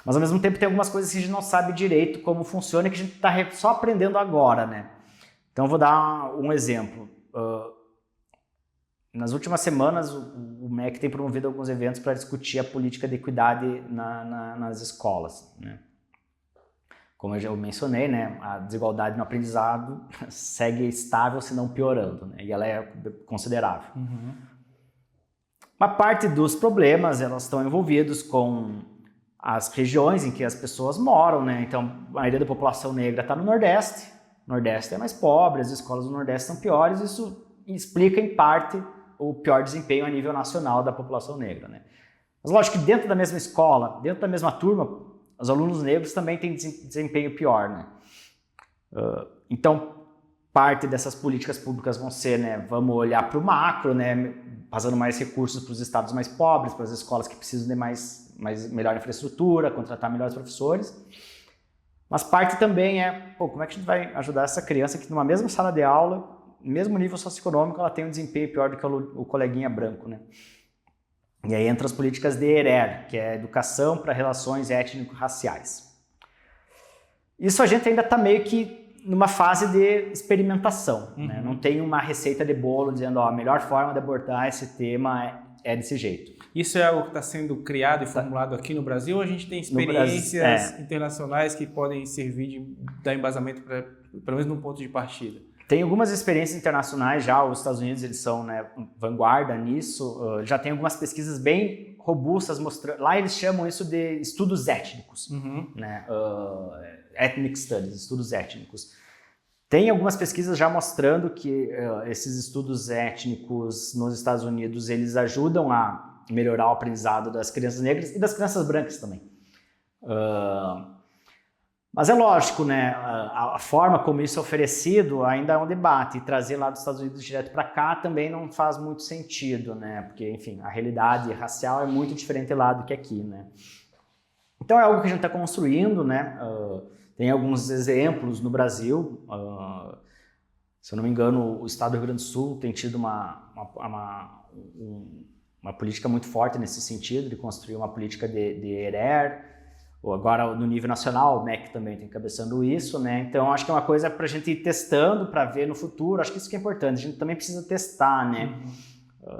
Mas ao mesmo tempo tem algumas coisas que a gente não sabe direito como funciona e que a gente está só aprendendo agora, né? Então eu vou dar um exemplo. Nas últimas semanas o MEC tem promovido alguns eventos para discutir a política de equidade nas escolas, né? Como eu já mencionei, né, a desigualdade no aprendizado segue estável, se não piorando, né? E ela é considerável. Uma parte dos problemas elas estão envolvidos com as regiões em que as pessoas moram, né? Então, a maioria da população negra está no Nordeste. O Nordeste é mais pobre, as escolas do Nordeste são piores. Isso explica, em parte, o pior desempenho a nível nacional da população negra, né? Mas, lógico que dentro da mesma escola, dentro da mesma turma, os alunos negros também têm desempenho pior, né? Então, parte dessas políticas públicas vão ser, né, vamos olhar para o macro, né, passando mais recursos para os estados mais pobres, para as escolas que precisam de melhor infraestrutura, contratar melhores professores. Mas parte também como é que a gente vai ajudar essa criança que numa mesma sala de aula, mesmo nível socioeconômico, ela tem um desempenho pior do que o coleguinha branco, né? E aí entra as políticas de ERER, que é Educação para Relações Étnico-Raciais. Isso a gente ainda está meio que numa fase de experimentação, né? Não tem uma receita de bolo dizendo, ó, a melhor forma de abordar esse tema é desse jeito. Isso é algo que está sendo criado e formulado aqui no Brasil, ou a gente tem experiências internacionais que podem servir de dar embasamento para, pelo menos num ponto de partida? Tem algumas experiências internacionais já, os Estados Unidos eles são, né, vanguarda nisso, já tem algumas pesquisas bem robustas mostrando, lá eles chamam isso de estudos étnicos, né, ethnic studies, estudos étnicos. Tem algumas pesquisas já mostrando que esses estudos étnicos nos Estados Unidos, eles ajudam a melhorar o aprendizado das crianças negras e das crianças brancas também. Mas é lógico, né, a forma como isso é oferecido ainda é um debate, e trazer lá dos Estados Unidos direto para cá também não faz muito sentido, né, porque, enfim, a realidade racial é muito diferente lá do que aqui, né. Então é algo que a gente está construindo, né, tem alguns exemplos no Brasil, se eu não me engano, o estado do Rio Grande do Sul tem tido uma política muito forte nesse sentido, de construir uma política de ERER. Agora, no nível nacional, o MEC também está encabeçando isso, né? Então, acho que é uma coisa para a gente ir testando, para ver no futuro. Acho que isso que é importante, a gente também precisa testar, né?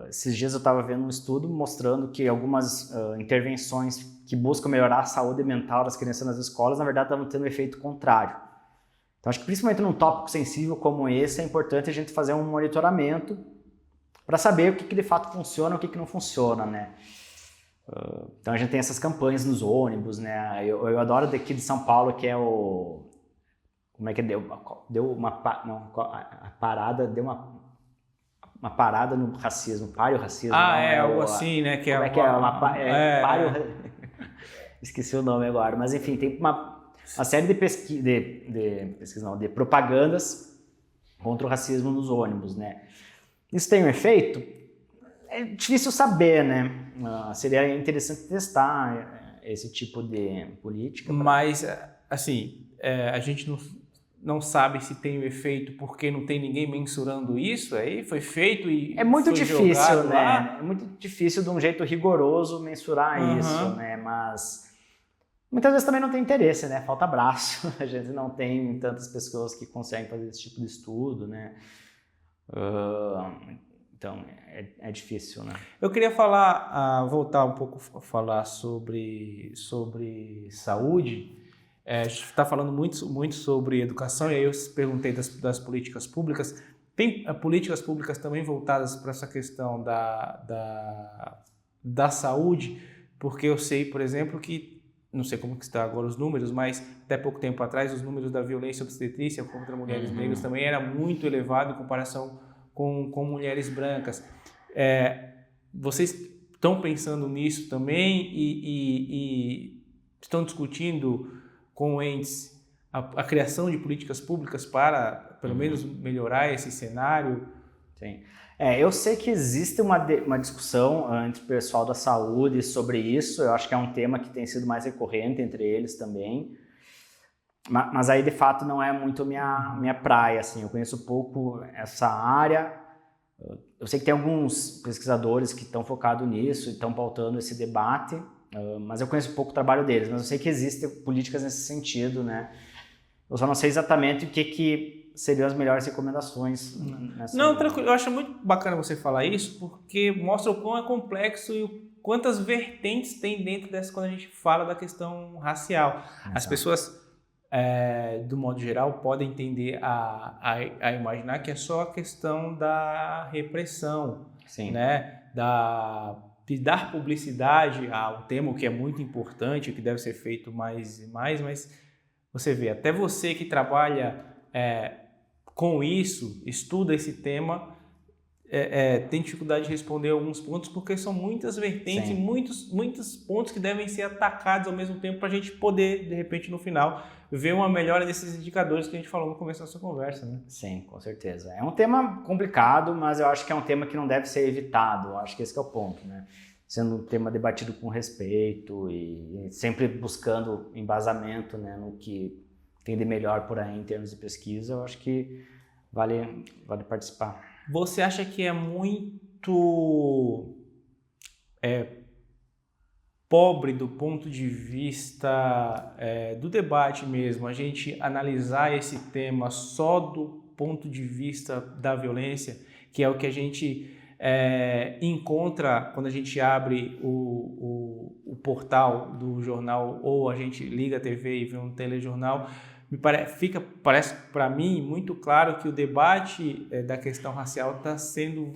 Esses dias eu estava vendo um estudo mostrando que algumas intervenções que buscam melhorar a saúde mental das crianças nas escolas, na verdade, estavam tendo um efeito contrário. Então, acho que principalmente num tópico sensível como esse, é importante a gente fazer um monitoramento para saber o que de fato funciona e o que não funciona, né? Então a gente tem essas campanhas nos ônibus, né? Eu adoro daqui de São Paulo, que é o... Como é que deu uma parada no racismo, pare o racismo. É algo assim, né? Que como Esqueci o nome agora, mas enfim, tem uma série de propagandas contra o racismo nos ônibus, né? Isso tem um efeito? É difícil saber, né? Seria interessante testar esse tipo de política. Mas, assim, a gente não sabe se tem o efeito porque não tem ninguém mensurando isso, aí foi feito e é muito foi difícil, né? Lá. É muito difícil de um jeito rigoroso mensurar isso, né? Mas muitas vezes também não tem interesse, né? Falta braço. A gente não tem tantas pessoas que conseguem fazer esse tipo de estudo, né? Então, é difícil, né? Eu queria voltar um pouco a falar sobre saúde. A gente está falando muito sobre educação, e aí eu perguntei das políticas públicas. Tem políticas públicas também voltadas para essa questão da saúde, porque eu sei, por exemplo, que, não sei como que está agora os números, mas até pouco tempo atrás os números da violência obstetrícia contra mulheres negras também era muito elevado em comparação com mulheres brancas. Vocês estão pensando nisso também e estão discutindo com entes a criação de políticas públicas para, pelo menos, melhorar esse cenário? Sim. Eu sei que existe uma discussão entre o pessoal da saúde sobre isso. Eu acho que é um tema que tem sido mais recorrente entre eles também. Mas aí, de fato, não é muito minha praia, assim. Eu conheço pouco essa área. Eu sei que tem alguns pesquisadores que estão focados nisso e estão pautando esse debate, mas eu conheço pouco o trabalho deles. Mas eu sei que existem políticas nesse sentido, né? Eu só não sei exatamente o que seriam as melhores recomendações nessa... Não, tranquilo. Eu acho muito bacana você falar isso, porque mostra o quão é complexo e quantas vertentes tem dentro dessa, quando a gente fala da questão racial. As pessoas... do modo geral, podem tender a imaginar que é só a questão da repressão, Sim. Né? De dar publicidade ao tema, que é muito importante, que deve ser feito mais e mais, mas você vê, até você que trabalha com isso, estuda esse tema, tem dificuldade de responder alguns pontos, porque são muitas vertentes e muitos pontos que devem ser atacados ao mesmo tempo para a gente poder, de repente, no final, ver uma melhora desses indicadores que a gente falou no começo da nossa conversa, né? Sim, com certeza. É um tema complicado, mas eu acho que é um tema que não deve ser evitado. Eu acho que esse que é o ponto, né? Sendo um tema debatido com respeito e sempre buscando embasamento, né, no que tem de melhor por aí em termos de pesquisa, eu acho que vale participar. Você acha que é muito pobre do ponto de vista do debate mesmo, a gente analisar esse tema só do ponto de vista da violência, que é o que a gente encontra quando a gente abre o portal do jornal ou a gente liga a TV e vê um telejornal. Parece para mim muito claro que o debate da questão racial está sendo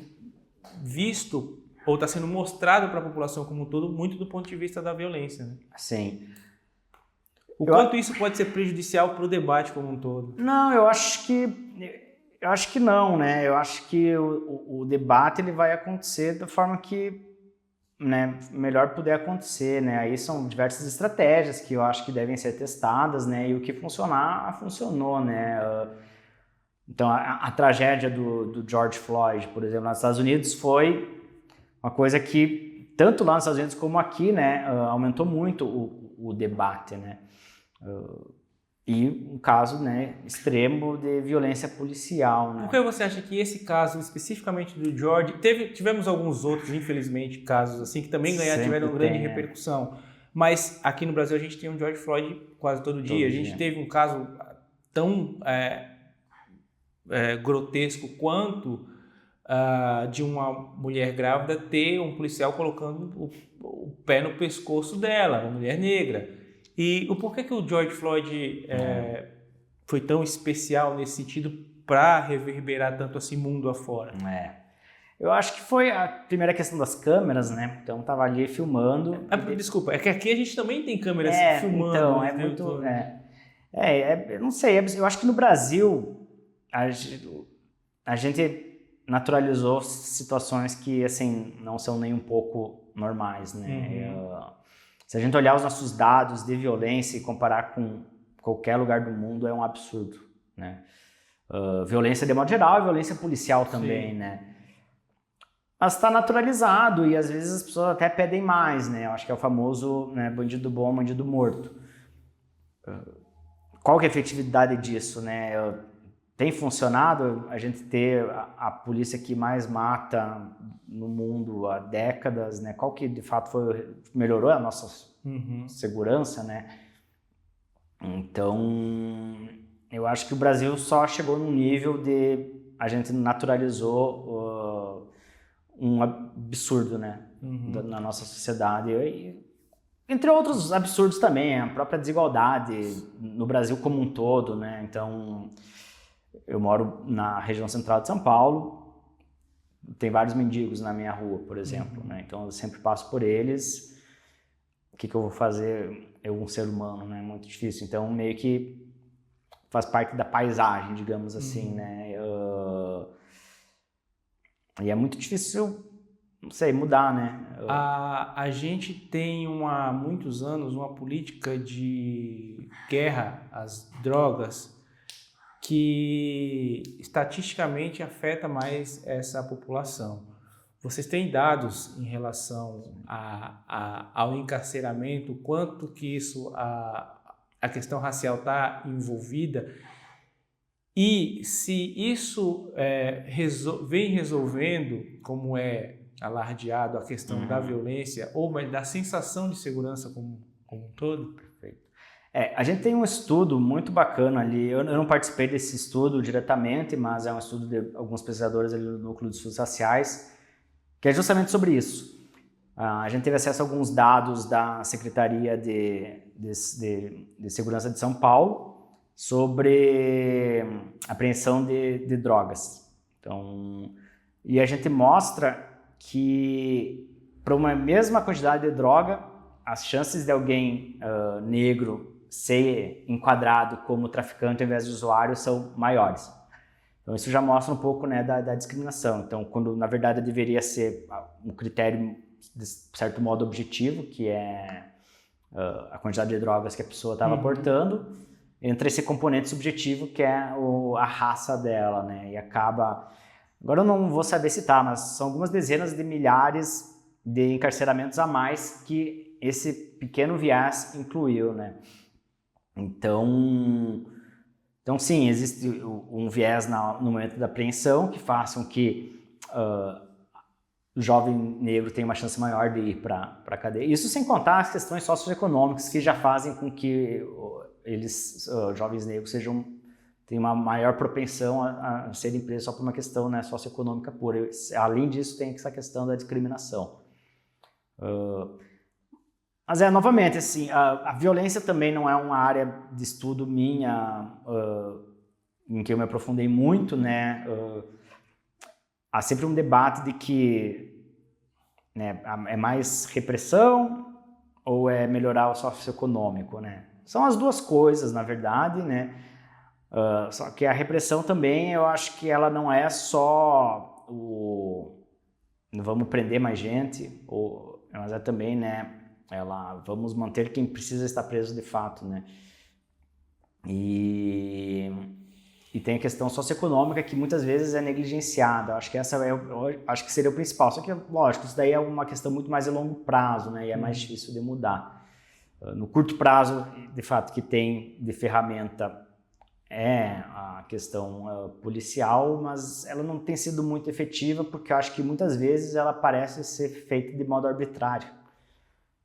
visto ou está sendo mostrado para a população como um todo muito do ponto de vista da violência, né? Sim. Quanto isso pode ser prejudicial para o debate como um todo? Não, eu acho que não, né? Eu acho que o debate ele vai acontecer da forma que, né, melhor puder acontecer, né? Aí são diversas estratégias que eu acho que devem ser testadas, né? E o que funcionar, funcionou, né? Então, a tragédia do George Floyd, por exemplo, nos Estados Unidos foi uma coisa que, tanto lá nos Estados Unidos como aqui, né, aumentou muito o debate, né? E um caso, né, extremo de violência policial, né? Por que você acha que esse caso, especificamente do George, tivemos alguns outros, infelizmente, casos assim, que também tiveram grande repercussão, mas aqui no Brasil a gente tem um George Floyd quase todo dia. A gente teve um caso tão grotesco quanto de uma mulher grávida ter um policial colocando o pé no pescoço dela, uma mulher negra. E o porquê que o George Floyd foi tão especial nesse sentido para reverberar tanto assim mundo afora? Eu acho que foi a primeira questão das câmeras, né? Então tava ali filmando. Desculpa, é que aqui a gente também tem câmeras filmando. Então, é muito. Eu não sei, eu acho que no Brasil a gente naturalizou situações que, assim, não são nem um pouco normais, né? Se a gente olhar os nossos dados de violência e comparar com qualquer lugar do mundo, é um absurdo, né? Violência de modo geral e violência policial também, né? Mas está naturalizado e às vezes as pessoas até pedem mais, né? Eu acho que é o famoso, né, bandido bom, bandido morto. Qual que é a efetividade disso, né? Tem funcionado a gente ter a polícia que mais mata no mundo há décadas, né? Qual que de fato melhorou a nossa segurança, né? Então, eu acho que o Brasil só chegou num nível de a gente naturalizou um absurdo, né? Na nossa sociedade. Entre outros absurdos também, a própria desigualdade no Brasil como um todo, né? Então, eu moro na região central de São Paulo, tem vários mendigos na minha rua, por exemplo, né? Então eu sempre passo por eles. O que eu vou fazer? Eu, um ser humano, né? Muito difícil. Então meio que faz parte da paisagem, digamos assim, né? E é muito difícil, não sei, mudar, né? A gente tem há muitos anos uma política de guerra às drogas que estatisticamente afeta mais essa população. Vocês têm dados em relação ao encarceramento, quanto que isso, a questão racial está envolvida, e se isso vem resolvendo, como é alardeado, a questão da violência ou da sensação de segurança como um todo? A gente tem um estudo muito bacana ali, eu não participei desse estudo diretamente, mas é um estudo de alguns pesquisadores ali do Núcleo de Estudos Raciais, que é justamente sobre isso. A gente teve acesso a alguns dados da Secretaria de Segurança de São Paulo sobre apreensão de drogas. Então, e a gente mostra que para uma mesma quantidade de droga, as chances de alguém negro ser enquadrado como traficante ao invés de usuário são maiores. Então isso já mostra um pouco, né, da discriminação. Então, quando na verdade deveria ser um critério de certo modo objetivo, que é a quantidade de drogas que a pessoa estava portando, entra esse componente subjetivo que é a raça dela, né? E acaba... Agora eu não vou saber citar, mas são algumas dezenas de milhares de encarceramentos a mais que esse pequeno viés incluiu, né? Então sim, existe um viés no momento da apreensão que façam que o jovem negro tem uma chance maior de ir para a cadeia. Isso sem contar as questões socioeconômicas que já fazem com que eles, jovens negros, tenham uma maior propensão a serem presos só por uma questão, né, socioeconômica pura. Além disso, tem essa questão da discriminação. Mas novamente, assim, a violência também não é uma área de estudo minha em que eu me aprofundei muito, né? Há sempre um debate de que, né, é mais repressão ou é melhorar o socioeconômico, né? São as duas coisas, na verdade, né? Só que a repressão também, eu acho que ela não é só vamos prender mais gente, mas é também, né? Vamos manter quem precisa estar preso de fato, né? E tem a questão socioeconômica que muitas vezes é negligenciada. Acho que acho que seria o principal. Só que, lógico, isso daí é uma questão muito mais a longo prazo, né? E é mais difícil de mudar. No curto prazo, de fato, que tem de ferramenta é a questão policial, mas ela não tem sido muito efetiva porque eu acho que muitas vezes ela parece ser feita de modo arbitrário.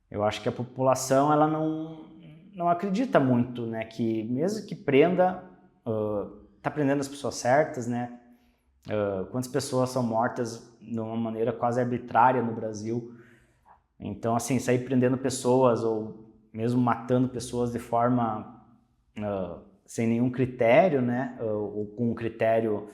Eu acho que a população ela não acredita muito, né? Que mesmo que prenda, está prendendo as pessoas certas, né? Quantas pessoas são mortas de uma maneira quase arbitrária no Brasil. Então, assim, sair prendendo pessoas ou mesmo matando pessoas de forma sem nenhum critério, né? Ou com um critério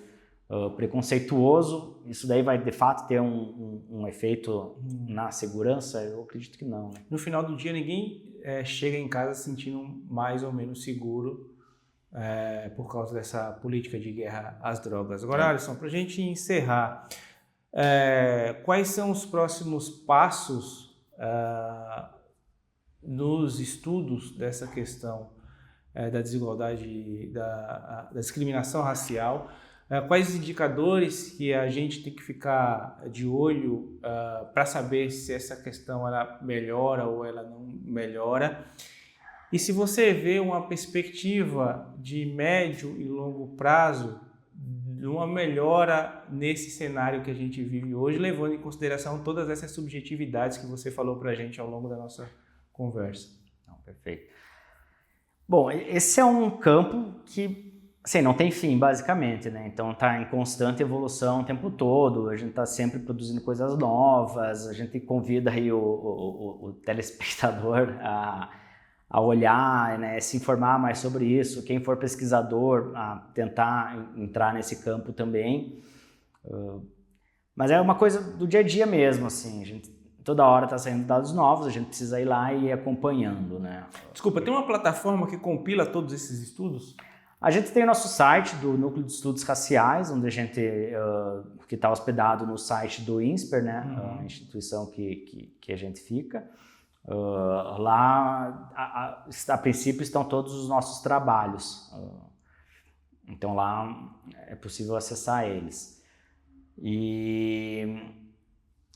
preconceituoso, isso daí vai de fato ter um efeito na segurança? Eu acredito que não, né? No final do dia, ninguém chega em casa se sentindo mais ou menos seguro por causa dessa política de guerra às drogas. Agora, Alisson, para a gente encerrar, quais são os próximos passos nos estudos dessa questão da desigualdade, da discriminação racial? Quais indicadores que a gente tem que ficar de olho para saber se essa questão ela melhora ou ela não melhora? E se você vê uma perspectiva de médio e longo prazo de uma melhora nesse cenário que a gente vive hoje, levando em consideração todas essas subjetividades que você falou para a gente ao longo da nossa conversa. Perfeito. Bom, esse é um campo que assim, não tem fim, basicamente, né? Então está em constante evolução o tempo todo, a gente está sempre produzindo coisas novas, a gente convida aí o telespectador a olhar, né, se informar mais sobre isso, quem for pesquisador a tentar entrar nesse campo também. Mas é uma coisa do dia a dia mesmo, assim, a gente toda hora está saindo dados novos, a gente precisa ir lá e ir acompanhando, né? Desculpa, tem uma plataforma que compila todos esses estudos? A gente tem o nosso site do Núcleo de Estudos Raciais, onde a gente que está hospedado no site do INSPER, né, a instituição que a gente fica. Lá, a princípio, estão todos os nossos trabalhos. Então, lá é possível acessar eles. E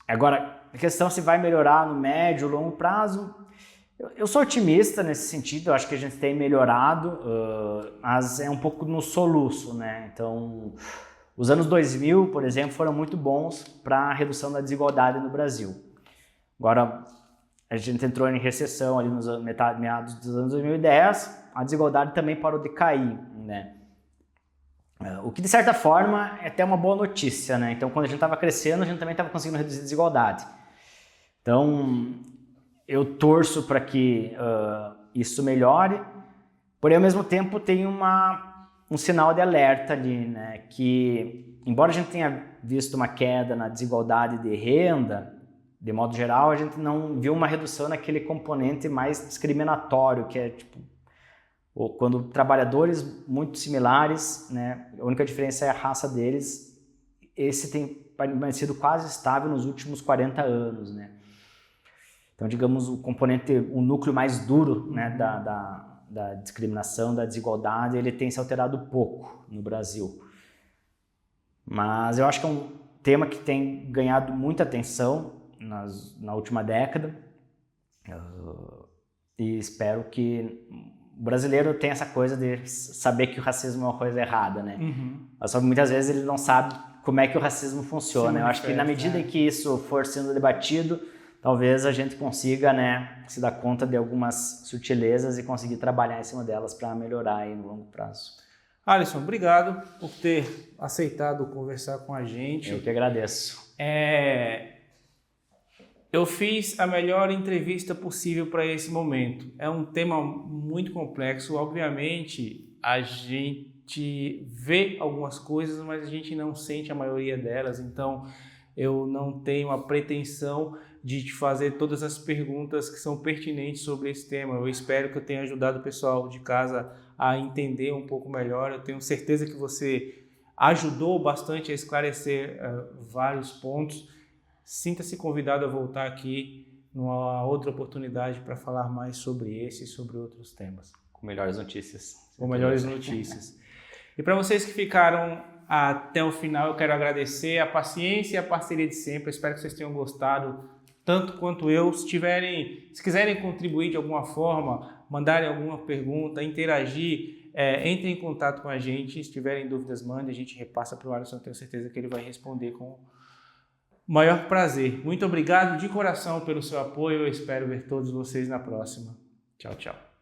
agora, a questão se vai melhorar no médio ou longo prazo, eu sou otimista nesse sentido, eu acho que a gente tem melhorado, mas é um pouco no soluço, né? Então, os anos 2000, por exemplo, foram muito bons para a redução da desigualdade no Brasil. Agora, a gente entrou em recessão ali nos meados dos anos 2010, a desigualdade também parou de cair, né? O que, de certa forma, é até uma boa notícia, né? Então, quando a gente estava crescendo, a gente também estava conseguindo reduzir a desigualdade. Então, eu torço para que isso melhore, porém, ao mesmo tempo, tem um sinal de alerta ali, né? Que, embora a gente tenha visto uma queda na desigualdade de renda, de modo geral, a gente não viu uma redução naquele componente mais discriminatório, que é tipo, quando trabalhadores muito similares, né, a única diferença é a raça deles, esse tem permanecido quase estável nos últimos 40 anos, né? Então, digamos, o núcleo mais duro, né, da discriminação, da desigualdade, ele tem se alterado pouco no Brasil. Mas eu acho que é um tema que tem ganhado muita atenção na última década, e espero que o brasileiro tenha essa coisa de saber que o racismo é uma coisa errada, né? Só que muitas vezes ele não sabe como é que o racismo funciona. Eu acho que na medida em que isso for sendo debatido, talvez a gente consiga, né, se dar conta de algumas sutilezas e conseguir trabalhar em cima delas para melhorar aí no longo prazo. Alisson, obrigado por ter aceitado conversar com a gente. Eu que agradeço. Eu fiz a melhor entrevista possível para esse momento. É um tema muito complexo. Obviamente, a gente vê algumas coisas, mas a gente não sente a maioria delas. Então, eu não tenho a pretensão de te fazer todas as perguntas que são pertinentes sobre esse tema. Eu espero que eu tenha ajudado o pessoal de casa a entender um pouco melhor. Eu tenho certeza que você ajudou bastante a esclarecer vários pontos. Sinta-se convidado a voltar aqui numa outra oportunidade para falar mais sobre esse e sobre outros temas. Com melhores notícias. Com melhores notícias. E para vocês que ficaram até o final, eu quero agradecer a paciência e a parceria de sempre. Eu espero que vocês tenham gostado tanto quanto eu. Se quiserem contribuir de alguma forma, mandarem alguma pergunta, interagir, entrem em contato com a gente. Se tiverem dúvidas, mandem, a gente repassa para o Alisson. Eu tenho certeza que ele vai responder com maior prazer. Muito obrigado de coração pelo seu apoio. Eu espero ver todos vocês na próxima. Tchau, tchau.